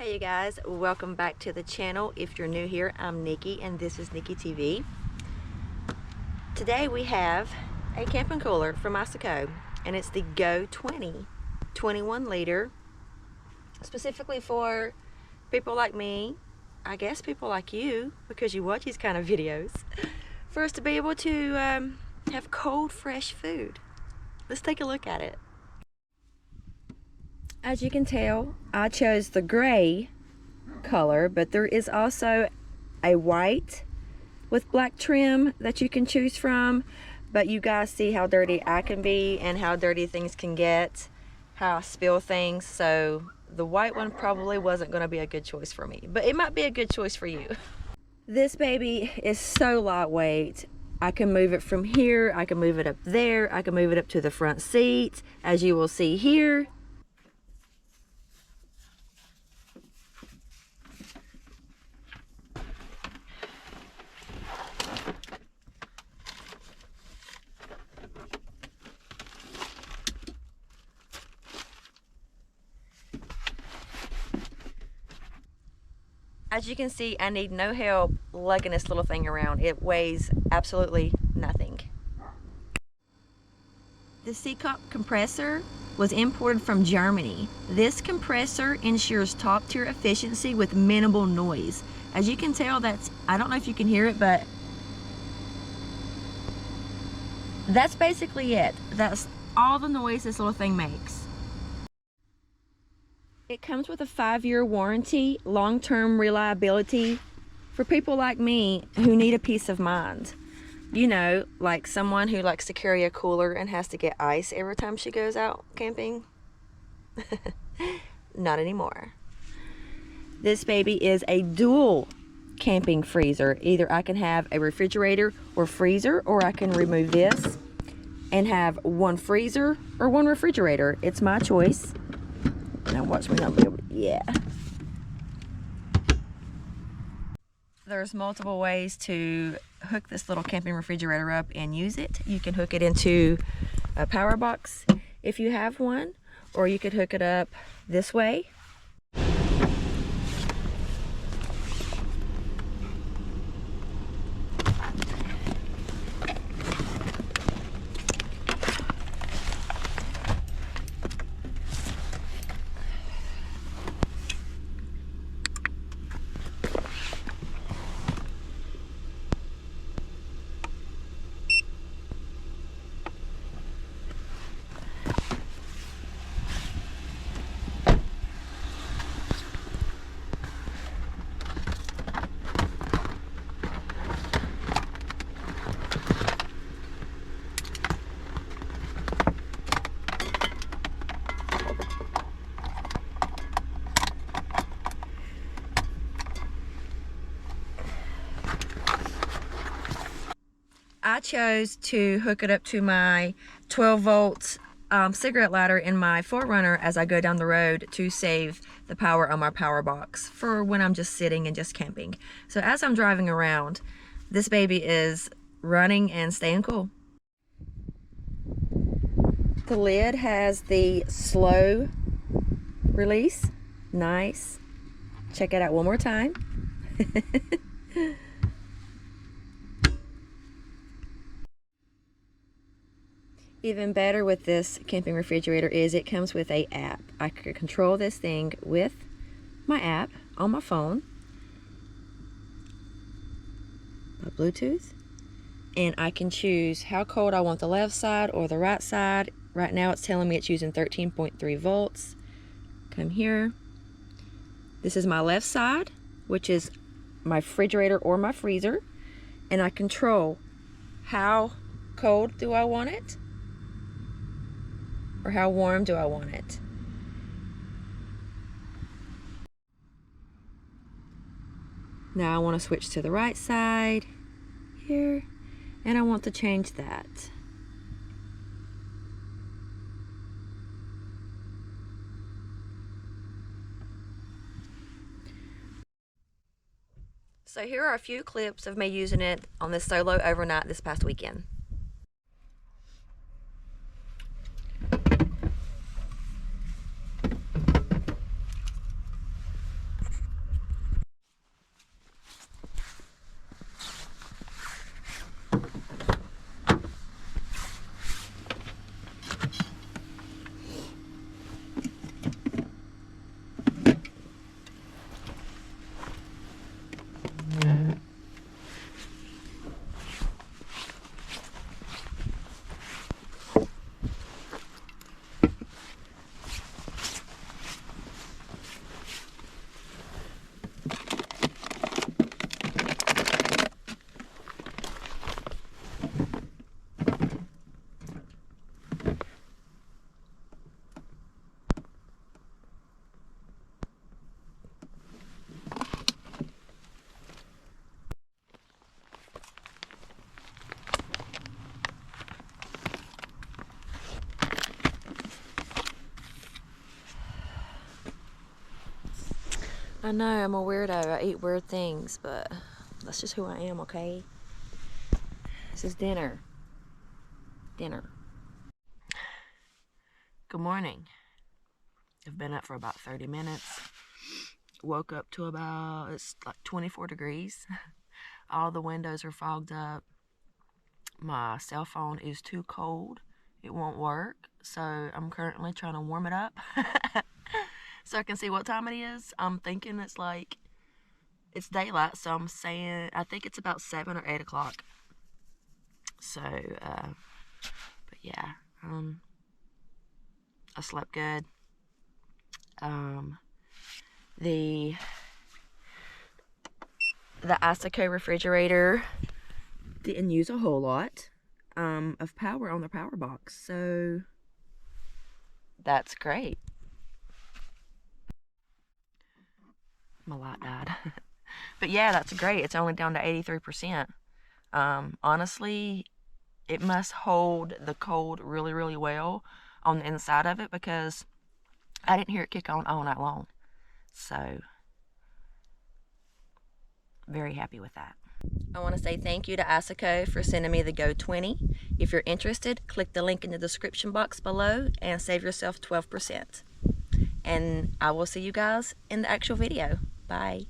Hey you guys, welcome back to the channel. If you're new here, I'm Nikki and this is Nikki TV. Today we have a camping cooler from Iceco and it's the Go20 21 liter, specifically for people like me, I guess people like you because you watch these kind of videos, for us to be able to have cold fresh food. Let's take a look at it. As you can tell, I chose the gray color, but there is also a white with black trim that you can choose from. But you guys see how dirty I can be and how dirty things can get, how I spill things. So the white one probably wasn't going to be a good choice for me, but it might be a good choice for you. This baby is so lightweight. I can move it from here, I can move it up there, I can move it up to the front seat, as you will see here. As you can see, I need no help lugging this little thing around. It weighs absolutely nothing. The Iceco compressor was imported from Germany. This compressor ensures top tier efficiency with minimal noise. As you can tell, I don't know if you can hear it, but that's basically it. That's all the noise this little thing makes. It comes with a 5-year warranty, long-term reliability for people like me who need a peace of mind. You know, like someone who likes to carry a cooler and has to get ice every time she goes out camping. Not anymore. This baby is a dual camping freezer. Either I can have a refrigerator or freezer, or I can remove this and have one freezer or one refrigerator. It's my choice. Now watch me not be able to, yeah. There's multiple ways to hook this little camping refrigerator up and use it. You can hook it into a power box if you have one, or you could hook it up this way. I chose to hook it up to my 12-volt cigarette lighter in my 4Runner as I go down the road to save the power on my power box for when I'm just sitting and just camping. So as I'm driving around, this baby is running and staying cool. The lid has the slow release. Nice. Check it out one more time. Even better with this camping refrigerator is it comes with an app. I can control this thing with my app on my phone by Bluetooth, and I can choose how cold I want the left side or the right side. Right now it's telling me it's using 13.3 volts. Come here. This is my left side, which is my refrigerator or my freezer, and I control how cold do I want it, or how warm do I want it. Now I want to switch to the right side here, and I want to change that. So here are a few clips of me using it on this solo overnight this past weekend. I know, I'm a weirdo. I eat weird things, but that's just who I am, okay? This is dinner. Dinner. Good morning. I've been up for about 30 minutes. Woke up to about, it's like 24 degrees. All the windows are fogged up. My cell phone is too cold. It won't work. So I'm currently trying to warm it up so I can see what time it is. I'm thinking it's like, it's daylight, so I'm saying, I think it's about 7 or 8 o'clock. So, but yeah, I slept good. The Iceco refrigerator didn't use a whole lot of power on the power box, so that's great. My light died. But yeah, that's great. It's only down to 83%. Honestly, it must hold the cold really, really well on the inside of it, because I didn't hear it kick on all night long. So, very happy with that. I want to say thank you to Iceco for sending me the Go20. If you're interested, click the link in the description box below and save yourself 12%. And I will see you guys in the actual video. Bye.